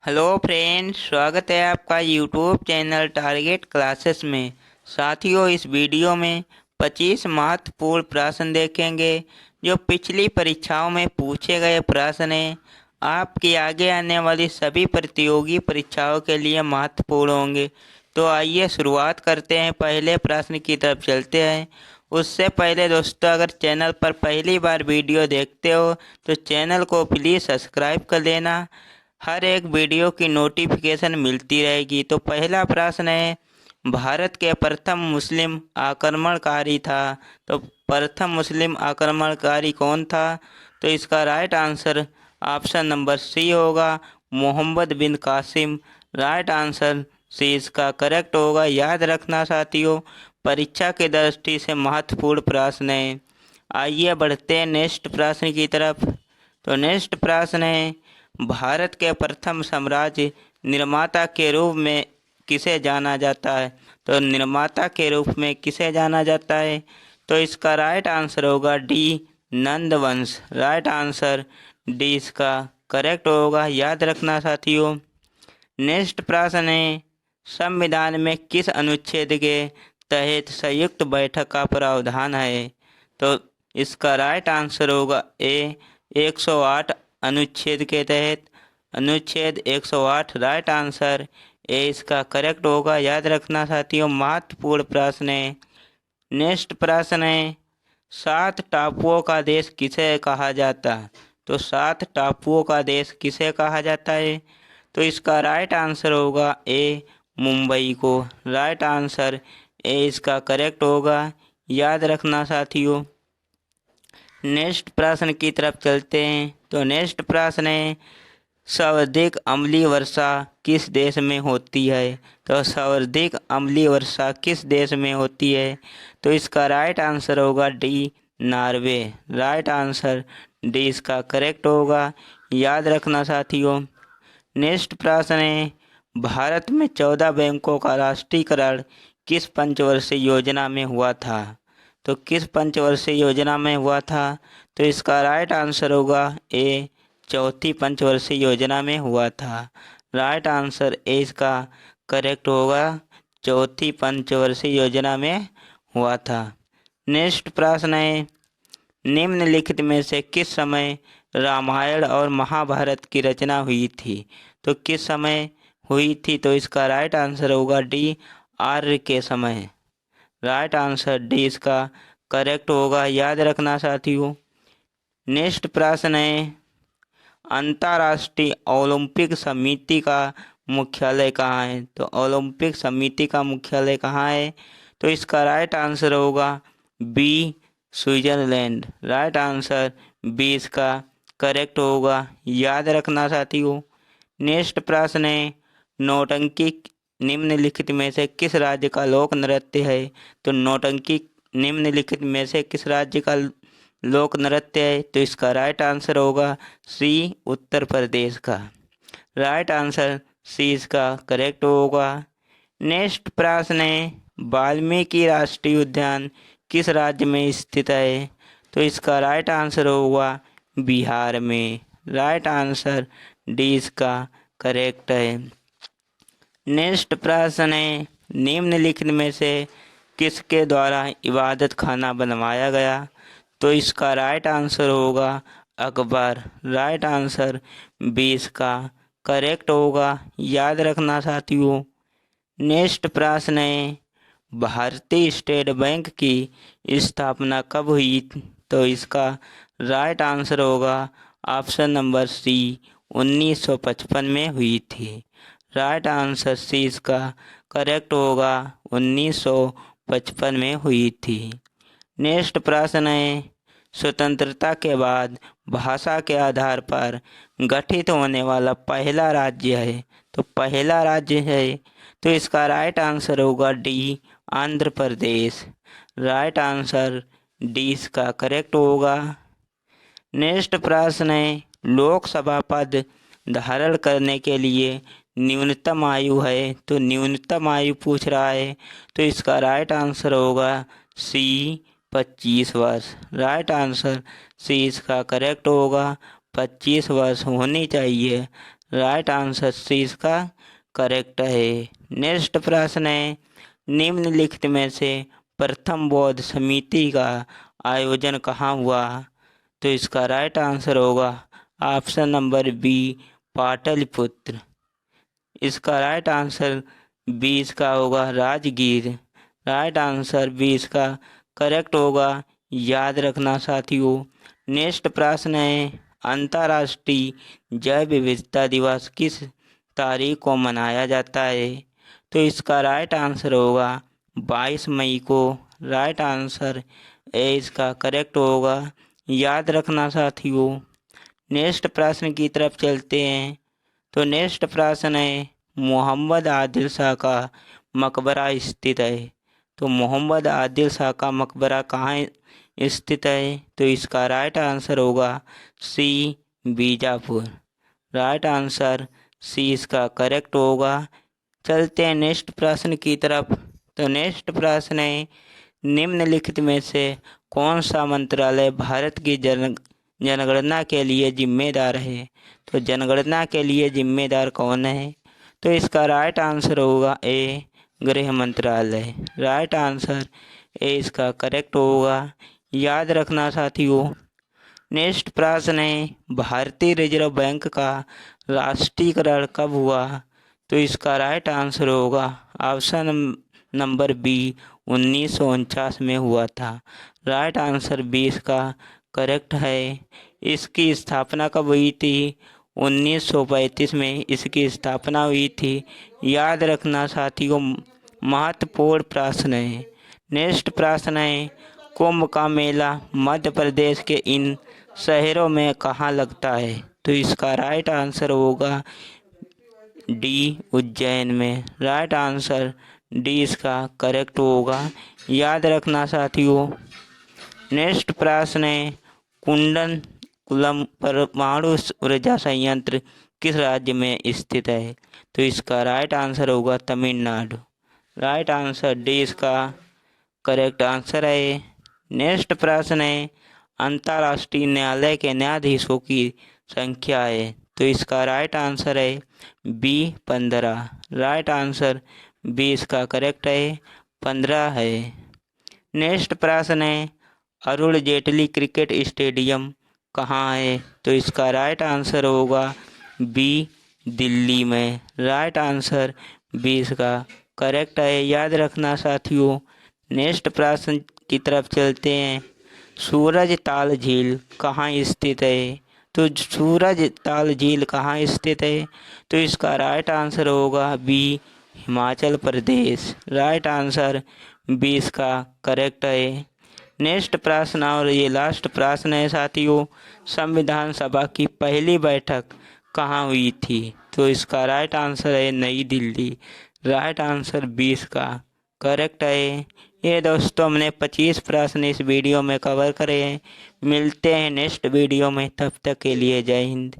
Hello friends, स्वागत है आपका यूट्यूब चैनल टारगेट क्लासेस में। साथियों, इस वीडियो में 25 महत्वपूर्ण प्रश्न देखेंगे जो पिछली परीक्षाओं में पूछे गए प्रश्न हैं। आपकी आगे आने वाली सभी प्रतियोगी परीक्षाओं के लिए महत्वपूर्ण होंगे। तो आइए शुरुआत करते हैं, पहले प्रश्न की तरफ चलते हैं। उससे पहले दोस्तों, अगर चैनल पर पहली बार वीडियो देखते हो तो चैनल को प्लीज़ सब्सक्राइब कर लेना। हर एक वीडियो की नोटिफिकेशन मिलती रहेगी। तो पहला प्रश्न है, भारत के प्रथम मुस्लिम आक्रमणकारी था। तो प्रथम मुस्लिम आक्रमणकारी कौन था? तो इसका right answer option number C होगा, Mohammad bin Qasim. Right answer C इसका करेक्ट होगा। याद रखना साथियों, परीक्षा की दृष्टि से महत्वपूर्ण प्रश्न है। आइए बढ़ते हैं नेक्स्ट प्रश्न की तरफ। तो नेक्स्ट प्रश्न है, भारत के प्रथम साम्राज्य निर्माता के रूप में किसे जाना जाता है? तो निर्माता के रूप में किसे जाना जाता है? तो इसका राइट आंसर होगा डी, नंदवंश। राइट आंसर डी इसका करेक्ट होगा। याद रखना साथियों। नेक्स्ट प्रश्न है, संविधान में किस अनुच्छेद के तहत संयुक्त बैठक का प्रावधान है? तो इसका राइट आंसर होगा ए, 108 अनुच्छेद के तहत। अनुच्छेद 108 राइट आंसर ए इसका करेक्ट होगा। याद रखना साथियों, महत्वपूर्ण प्रश्न है। नेक्स्ट प्रश्न है, 7 टापुओं का देश किसे कहा जाता है? तो 7 टापुओं का देश किसे कहा जाता है? तो इसका राइट आंसर होगा ए, मुंबई को। राइट आंसर ए इसका करेक्ट होगा। याद रखना साथियों। नेक्स्ट प्रश्न की तरफ चलते हैं। तो नेक्स्ट प्रश्न है, सर्वाधिक अम्लीय वर्षा किस देश में होती है? तो सर्वाधिक अम्लीय वर्षा किस देश में होती है? तो इसका राइट आंसर होगा D, Norway. Right answer D इसका करेक्ट होगा। याद रखना साथियों। नेक्स्ट प्रश्न है, भारत में 14 बैंकों का राष्ट्रीयकरण किस पंचवर्षीय योजना में हुआ था? तो किस पंचवर्षीय योजना में हुआ था? तो इसका राइट आंसर होगा ए, चौथी पंचवर्षीय योजना में हुआ था। राइट आंसर ए इसका करेक्ट होगा। चौथी पंचवर्षीय योजना में हुआ था। नेक्स्ट प्रश्न है, निम्नलिखित में से किस समय रामायण और महाभारत की रचना हुई थी? तो किस समय हुई थी? तो इसका राइट आंसर होगा डी, आर्य के समय। राइट आंसर डी इसका करेक्ट होगा। याद रखना साथियों। नेक्स्ट प्रश्न है, अंतर्राष्ट्रीय ओलंपिक समिति का मुख्यालय कहाँ है? तो ओलंपिक समिति का मुख्यालय कहाँ है? तो इसका राइट आंसर होगा B, Switzerland. Right answer B इसका करेक्ट होगा। याद रखना साथियों। नेक्स्ट प्रश्न है, नौटंकी निम्नलिखित में से किस राज्य का लोक नृत्य है? तो नौटंकी निम्नलिखित में से किस राज्य का लोक नृत्य है? तो इसका राइट आंसर होगा सी, उत्तर प्रदेश का। राइट आंसर सी इसका करेक्ट होगा। नेक्स्ट प्रश्न है, वाल्मीकि राष्ट्रीय उद्यान किस राज्य में स्थित है? तो इसका राइट आंसर होगा बिहार में। राइट आंसर डी इसका करेक्ट है। नेक्स्ट प्रश्न है, निम्नलिखित में से किसके द्वारा इबादत खाना बनवाया गया? तो इसका राइट आंसर होगा अकबर। राइट आंसर बी इसका करेक्ट होगा। याद रखना साथियों। नेक्स्ट प्रश्न है, भारतीय स्टेट बैंक की स्थापना कब हुई? तो इसका राइट आंसर होगा ऑप्शन नंबर सी, 1955 में हुई थी। राइट आंसर सी इसका करेक्ट होगा। 1955 में हुई थी। नेक्स्ट प्रश्न है, स्वतंत्रता के बाद भाषा के आधार पर गठित होने वाला पहला राज्य है? तो पहला राज्य है, तो इसका राइट आंसर होगा D, Andhra Pradesh. Right answer D इसका करेक्ट होगा। नेक्स्ट प्रश्न है, लोकसभा पद धारण करने के लिए न्यूनतम आयु है? तो न्यूनतम आयु पूछ रहा है, तो इसका राइट आंसर होगा सी, 25 वर्ष। राइट आंसर सी इसका करेक्ट होगा। 25 वर्ष होनी चाहिए। राइट आंसर सी इसका करेक्ट है। नेक्स्ट प्रश्न है, निम्नलिखित में से प्रथम बौद्ध समिति का आयोजन कहाँ हुआ? तो इसका राइट आंसर होगा ऑप्शन नंबर बी, पाटलिपुत्र। इसका राइट आंसर बी इसका होगा राजगीर। राइट आंसर बी इसका करेक्ट होगा। याद रखना साथियों। नेक्स्ट प्रश्न है, अंतर्राष्ट्रीय जैव विविधता दिवस किस तारीख को मनाया जाता है? तो इसका राइट आंसर होगा 22 मई को। राइट आंसर ए इसका करेक्ट होगा। याद रखना साथियों। नेक्स्ट प्रश्न की तरफ चलते हैं। तो नेक्स्ट प्रश्न है, मोहम्मद आदिल शाह का मकबरा स्थित है। तो मोहम्मद आदिल शाह का मकबरा कहाँ स्थित है? तो इसका राइट आंसर होगा सी, बीजापुर। राइट आंसर सी इसका करेक्ट होगा। चलते हैं नेक्स्ट प्रश्न की तरफ। तो नेक्स्ट प्रश्न है, निम्नलिखित में से कौन सा मंत्रालय भारत की जनगणना के लिए जिम्मेदार है? तो जनगणना के लिए जिम्मेदार कौन है? तो इसका राइट आंसर होगा ए, गृह मंत्रालय। राइट आंसर ए इसका करेक्ट होगा। याद रखना साथियों। नेक्स्ट प्रश्न है, भारतीय रिजर्व बैंक का राष्ट्रीयकरण कब हुआ? तो इसका राइट आंसर होगा ऑप्शन नंबर बी, 1949 में हुआ था। राइट आंसर बी इसका करेक्ट है। इसकी स्थापना कब हुई थी? 1935 में इसकी स्थापना हुई थी। याद रखना साथियों, महत्वपूर्ण प्रश्न है। नेक्स्ट प्रश्न है, कुंभ का मेला मध्य प्रदेश के इन शहरों में कहाँ लगता है? तो इसका राइट आंसर होगा डी, उज्जैन में। राइट आंसर डी इसका करेक्ट होगा। याद रखना साथियों। नेक्स्ट प्रश्न है, कुंडनकुलम परमाणु ऊर्जा संयंत्र किस राज्य में स्थित है? तो इसका राइट आंसर होगा तमिलनाडु। राइट आंसर डी इसका करेक्ट आंसर है। नेक्स्ट प्रश्न है, अंतर्राष्ट्रीय न्यायालय के न्यायाधीशों की संख्या है। तो इसका राइट आंसर है बी, 15। राइट आंसर बी इसका करेक्ट है, 15 है। नेक्स्ट प्रश्न है, अरुण जेटली क्रिकेट स्टेडियम कहाँ है? तो इसका राइट आंसर होगा बी, दिल्ली में। राइट आंसर बी इसका करेक्ट है। याद रखना साथियों। नेक्स्ट प्रश्न की तरफ चलते हैं। सूरज ताल झील कहाँ स्थित है? तो सूरज ताल झील कहाँ स्थित है? तो इसका राइट आंसर होगा B, Himachal Pradesh. Right answer B इसका करेक्ट है। नेक्स्ट प्रश्न और ये लास्ट प्रश्न है साथियों, संविधान सभा की पहली बैठक कहाँ हुई थी? तो इसका राइट आंसर है नई दिल्ली। राइट आंसर बी इसका करेक्ट है। ये दोस्तों हमने 25 प्रश्न इस वीडियो में कवर करे हैं। मिलते हैं नेक्स्ट वीडियो में, तब तक के लिए जय हिंद।